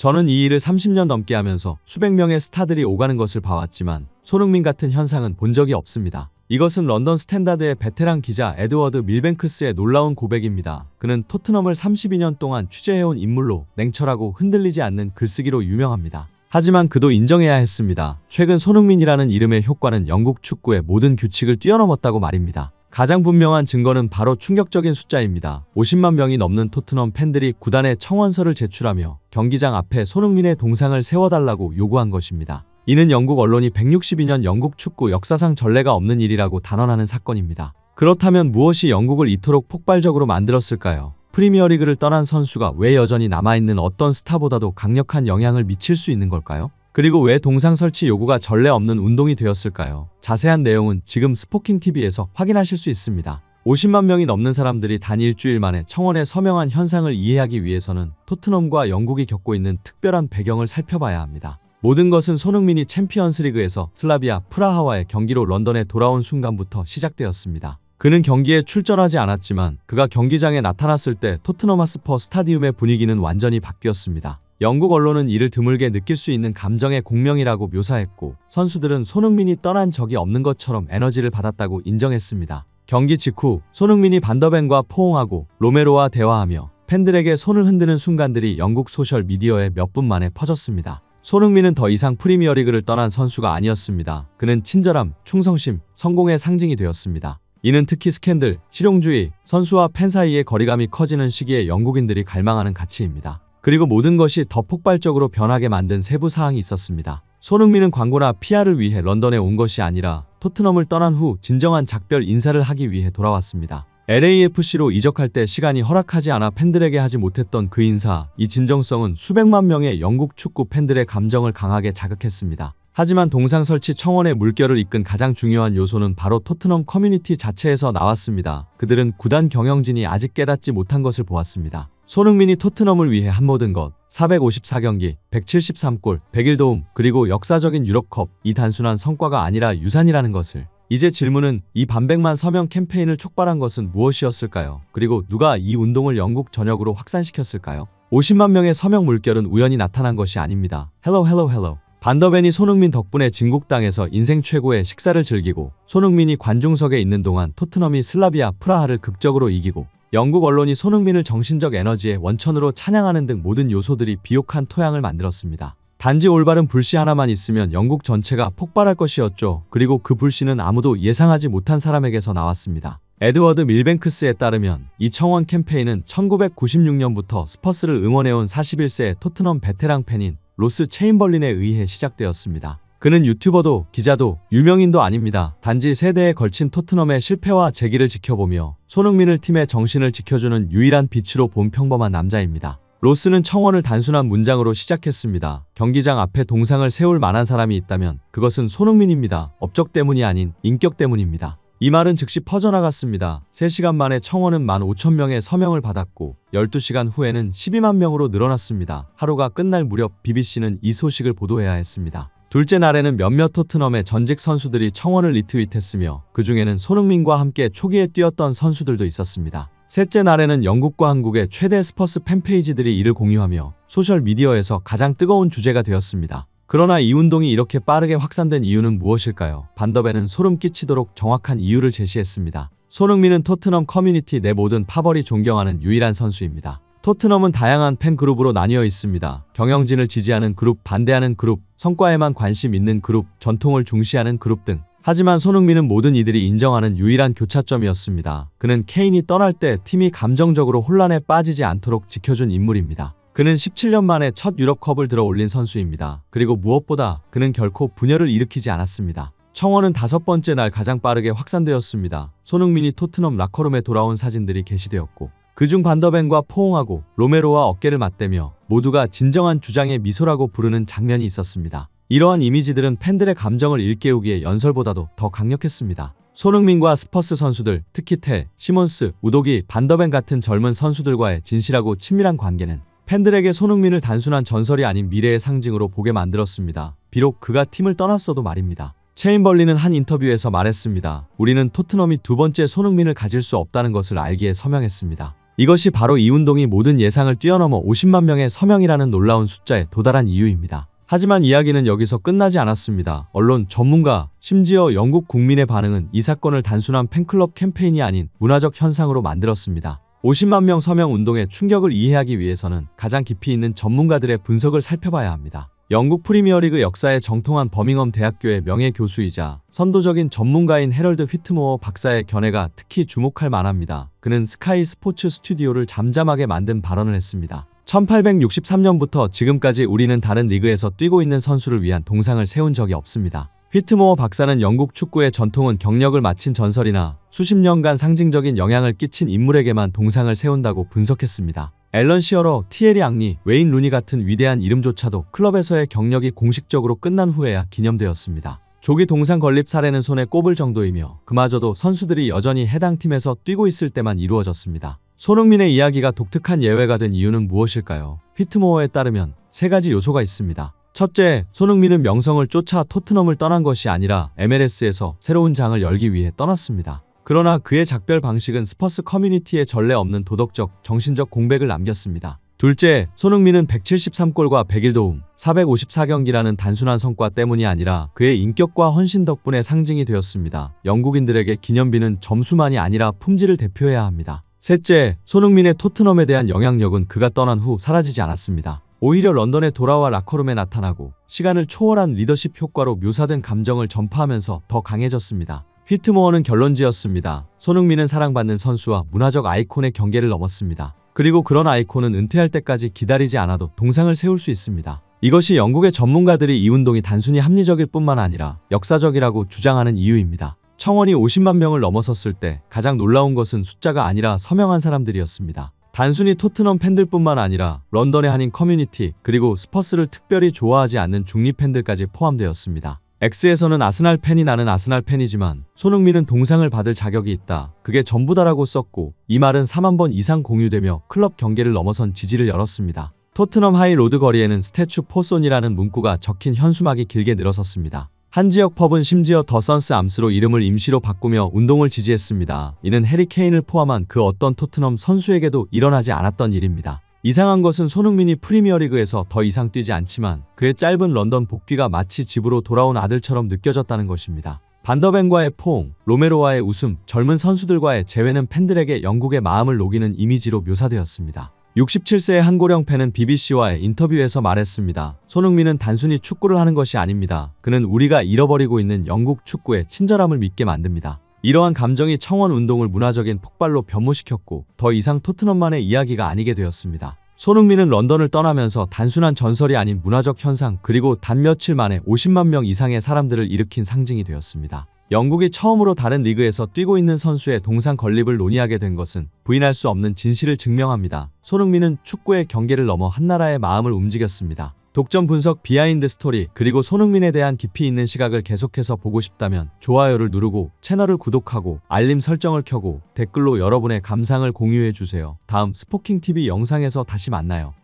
저는 이 일을 30년 넘게 하면서 수백 명의 스타들이 오가는 것을 봐왔지만 손흥민 같은 현상은 본 적이 없습니다. 이것은 런던 스탠다드의 베테랑 기자 에드워드 밀뱅크스의 놀라운 고백입니다. 그는 토트넘을 32년 동안 취재해온 인물로 냉철하고 흔들리지 않는 글쓰기로 유명합니다. 하지만 그도 인정해야 했습니다. 최근 손흥민이라는 이름의 효과는 영국 축구의 모든 규칙을 뛰어넘었다고 말입니다. 가장 분명한 증거는 바로 충격적인 숫자입니다. 50만 명이 넘는 토트넘 팬들이 구단에 청원서를 제출하며 경기장 앞에 손흥민의 동상을 세워달라고 요구한 것입니다. 이는 영국 언론이 162년 영국 축구 역사상 전례가 없는 일이라고 단언하는 사건입니다. 그렇다면 무엇이 영국을 이토록 폭발적으로 만들었을까요? 프리미어리그를 떠난 선수가 왜 여전히 남아있는 어떤 스타보다도 강력한 영향을 미칠 수 있는 걸까요? 그리고 왜 동상 설치 요구가 전례 없는 운동이 되었을까요? 자세한 내용은 지금 스포킹TV에서 확인하실 수 있습니다. 50만 명이 넘는 사람들이 단 일주일 만에 청원에 서명한 현상을 이해하기 위해서는 토트넘과 영국이 겪고 있는 특별한 배경을 살펴봐야 합니다. 모든 것은 손흥민이 챔피언스리그에서 슬라비아 프라하와의 경기로 런던에 돌아온 순간부터 시작되었습니다. 그는 경기에 출전하지 않았지만 그가 경기장에 나타났을 때 토트넘 핫스퍼 스타디움의 분위기는 완전히 바뀌었습니다. 영국 언론은 이를 드물게 느낄 수 있는 감정의 공명이라고 묘사했고 선수들은 손흥민이 떠난 적이 없는 것처럼 에너지를 받았다고 인정했습니다. 경기 직후 손흥민이 반더벤과 포옹하고 로메로와 대화하며 팬들에게 손을 흔드는 순간들이 영국 소셜미디어에 몇 분 만에 퍼졌습니다. 손흥민은 더 이상 프리미어리그를 떠난 선수가 아니었습니다. 그는 친절함, 충성심, 성공의 상징이 되었습니다. 이는 특히 스캔들, 실용주의, 선수와 팬 사이의 거리감이 커지는 시기에 영국인들이 갈망하는 가치입니다. 그리고 모든 것이 더 폭발적으로 변하게 만든 세부 사항이 있었습니다. 손흥민은 광고나 PR을 위해 런던에 온 것이 아니라 토트넘을 떠난 후 진정한 작별 인사를 하기 위해 돌아왔습니다. LAFC로 이적할 때 시간이 허락하지 않아 팬들에게 하지 못했던 그 인사, 이 진정성은 수백만 명의 영국 축구 팬들의 감정을 강하게 자극했습니다. 하지만 동상 설치 청원의 물결을 이끈 가장 중요한 요소는 바로 토트넘 커뮤니티 자체에서 나왔습니다. 그들은 구단 경영진이 아직 깨닫지 못한 것을 보았습니다. 손흥민이 토트넘을 위해 한 모든 것, 454경기, 173골, 101도움, 그리고 역사적인 유럽컵, 이 단순한 성과가 아니라 유산이라는 것을. 이제 질문은 이 반백만 서명 캠페인을 촉발한 것은 무엇이었을까요? 그리고 누가 이 운동을 영국 전역으로 확산시켰을까요? 50만 명의 서명 물결은 우연히 나타난 것이 아닙니다. 헬로. 반더벤이 손흥민 덕분에 진국당에서 인생 최고의 식사를 즐기고 손흥민이 관중석에 있는 동안 토트넘이 슬라비아 프라하를 극적으로 이기고 영국 언론이 손흥민을 정신적 에너지의 원천으로 찬양하는 등 모든 요소들이 비옥한 토양을 만들었습니다. 단지 올바른 불씨 하나만 있으면 영국 전체가 폭발할 것이었죠. 그리고 그 불씨는 아무도 예상하지 못한 사람에게서 나왔습니다. 에드워드 밀뱅크스에 따르면 이 청원 캠페인은 1996년부터 스퍼스를 응원해온 41세 토트넘 베테랑 팬인 로스 체인벌린에 의해 시작되었습니다. 그는 유튜버도 기자도 유명인도 아닙니다. 단지 세대에 걸친 토트넘의 실패와 재기를 지켜보며 손흥민을 팀의 정신을 지켜주는 유일한 빛으로 본 평범한 남자입니다. 로스는 청원을 단순한 문장으로 시작했습니다. 경기장 앞에 동상을 세울 만한 사람이 있다면 그것은 손흥민입니다. 업적 때문이 아닌 인격 때문입니다. 이 말은 즉시 퍼져나갔습니다. 3시간 만에 청원은 15,000명의 서명을 받았고 12시간 후에는 12만 명으로 늘어났습니다. 하루가 끝날 무렵 BBC는 이 소식을 보도해야 했습니다. 둘째 날에는 몇몇 토트넘의 전직 선수들이 청원을 리트윗했으며 그 중에는 손흥민과 함께 초기에 뛰었던 선수들도 있었습니다. 셋째 날에는 영국과 한국의 최대 스퍼스 팬페이지들이 이를 공유하며 소셜미디어에서 가장 뜨거운 주제가 되었습니다. 그러나 이 운동이 이렇게 빠르게 확산된 이유는 무엇일까요? 반더벤은 소름 끼치도록 정확한 이유를 제시했습니다. 손흥민은 토트넘 커뮤니티 내 모든 파벌이 존경하는 유일한 선수입니다. 토트넘은 다양한 팬 그룹으로 나뉘어 있습니다. 경영진을 지지하는 그룹, 반대하는 그룹, 성과에만 관심 있는 그룹, 전통을 중시하는 그룹 등. 하지만 손흥민은 모든 이들이 인정하는 유일한 교차점이었습니다. 그는 케인이 떠날 때 팀이 감정적으로 혼란에 빠지지 않도록 지켜준 인물입니다. 그는 17년 만에 첫 유럽컵을 들어 올린 선수입니다. 그리고 무엇보다 그는 결코 분열을 일으키지 않았습니다. 청원은 5번째 날 가장 빠르게 확산되었습니다. 손흥민이 토트넘 라커룸에 돌아온 사진들이 게시되었고 그중 반더벤과 포옹하고 로메로와 어깨를 맞대며 모두가 진정한 주장의 미소라고 부르는 장면이 있었습니다. 이러한 이미지들은 팬들의 감정을 일깨우기에 연설보다도 더 강력했습니다. 손흥민과 스퍼스 선수들, 특히 텔, 시몬스, 우도기, 반더벤 같은 젊은 선수들과의 진실하고 친밀한 관계는 팬들에게 손흥민을 단순한 전설이 아닌 미래의 상징으로 보게 만들었습니다. 비록 그가 팀을 떠났어도 말입니다. 체인벌린은 한 인터뷰에서 말했습니다. 우리는 토트넘이 두 번째 손흥민을 가질 수 없다는 것을 알기에 서명했습니다. 이것이 바로 이 운동이 모든 예상을 뛰어넘어 50만 명의 서명이라는 놀라운 숫자에 도달한 이유입니다. 하지만 이야기는 여기서 끝나지 않았습니다. 언론, 전문가, 심지어 영국 국민의 반응은 이 사건을 단순한 팬클럽 캠페인이 아닌 문화적 현상으로 만들었습니다. 50만 명 서명 운동의 충격을 이해하기 위해서는 가장 깊이 있는 전문가들의 분석을 살펴봐야 합니다. 영국 프리미어리그 역사에 정통한 버밍엄 대학교의 명예교수이자 선도적인 전문가인 해럴드 휘트모어 박사의 견해가 특히 주목할 만합니다. 그는 스카이 스포츠 스튜디오를 잠잠하게 만든 발언을 했습니다. 1863년부터 지금까지 우리는 다른 리그에서 뛰고 있는 선수를 위한 동상을 세운 적이 없습니다. 휘트모어 박사는 영국 축구의 전통은 경력을 마친 전설이나 수십 년간 상징적인 영향을 끼친 인물에게만 동상을 세운다고 분석했습니다. 앨런 시어러, 티에리 앙리, 웨인 루니 같은 위대한 이름조차도 클럽에서의 경력이 공식적으로 끝난 후에야 기념되었습니다. 조기 동상 건립 사례는 손에 꼽을 정도이며 그마저도 선수들이 여전히 해당 팀에서 뛰고 있을 때만 이루어졌습니다. 손흥민의 이야기가 독특한 예외가 된 이유는 무엇일까요? 휘트모어에 따르면 세 가지 요소가 있습니다. 첫째, 손흥민은 명성을 쫓아 토트넘을 떠난 것이 아니라 MLS에서 새로운 장을 열기 위해 떠났습니다. 그러나 그의 작별 방식은 스퍼스 커뮤니티에 전례 없는 도덕적, 정신적 공백을 남겼습니다. 둘째, 손흥민은 173골과 101도움, 454경기라는 단순한 성과 때문이 아니라 그의 인격과 헌신 덕분에 상징이 되었습니다. 영국인들에게 기념비는 점수만이 아니라 품질을 대표해야 합니다. 셋째, 손흥민의 토트넘에 대한 영향력은 그가 떠난 후 사라지지 않았습니다. 오히려 런던에 돌아와 라커룸에 나타나고 시간을 초월한 리더십 효과로 묘사된 감정을 전파하면서 더 강해졌습니다. 휘트모어는 결론지었습니다. 손흥민은 사랑받는 선수와 문화적 아이콘의 경계를 넘었습니다. 그리고 그런 아이콘은 은퇴할 때까지 기다리지 않아도 동상을 세울 수 있습니다. 이것이 영국의 전문가들이 이 운동이 단순히 합리적일 뿐만 아니라 역사적이라고 주장하는 이유입니다. 청원이 50만 명을 넘어섰을 때 가장 놀라운 것은 숫자가 아니라 서명한 사람들이었습니다. 단순히 토트넘 팬들뿐만 아니라 런던의 한인 커뮤니티 그리고 스퍼스를 특별히 좋아하지 않는 중립 팬들까지 포함되었습니다. X에서는 아스날 팬이 나는 아스날 팬이지만 손흥민은 동상을 받을 자격이 있다. 그게 전부다라고 썼고 이 말은 4만 번 이상 공유되며 클럽 경계를 넘어선 지지를 열었습니다. 토트넘 하이 로드 거리에는 스태츄 포손이라는 문구가 적힌 현수막이 길게 늘어섰습니다. 한 지역 펍은 심지어 더 선스 암스로 이름을 임시로 바꾸며 운동을 지지했습니다. 이는 해리 케인을 포함한 그 어떤 토트넘 선수에게도 일어나지 않았던 일입니다. 이상한 것은 손흥민이 프리미어리그에서 더 이상 뛰지 않지만 그의 짧은 런던 복귀가 마치 집으로 돌아온 아들처럼 느껴졌다는 것입니다. 반더벤과의 포옹, 로메로와의 웃음, 젊은 선수들과의 재회는 팬들에게 영국의 마음을 녹이는 이미지로 묘사되었습니다. 67세의 한 고령 팬은 BBC와의 인터뷰에서 말했습니다. 손흥민은 단순히 축구를 하는 것이 아닙니다. 그는 우리가 잃어버리고 있는 영국 축구의 친절함을 믿게 만듭니다. 이러한 감정이 청원 운동을 문화적인 폭발로 변모시켰고 더 이상 토트넘만의 이야기가 아니게 되었습니다. 손흥민은 런던을 떠나면서 단순한 전설이 아닌 문화적 현상 그리고 단 며칠 만에 50만 명 이상의 사람들을 일으킨 상징이 되었습니다. 영국이 처음으로 다른 리그에서 뛰고 있는 선수의 동상 건립을 논의하게 된 것은 부인할 수 없는 진실을 증명합니다. 손흥민은 축구의 경계를 넘어 한 나라의 마음을 움직였습니다. 독점 분석 비하인드 스토리 그리고 손흥민에 대한 깊이 있는 시각을 계속해서 보고 싶다면 좋아요를 누르고 채널을 구독하고 알림 설정을 켜고 댓글로 여러분의 감상을 공유해주세요. 다음 스포킹TV 영상에서 다시 만나요.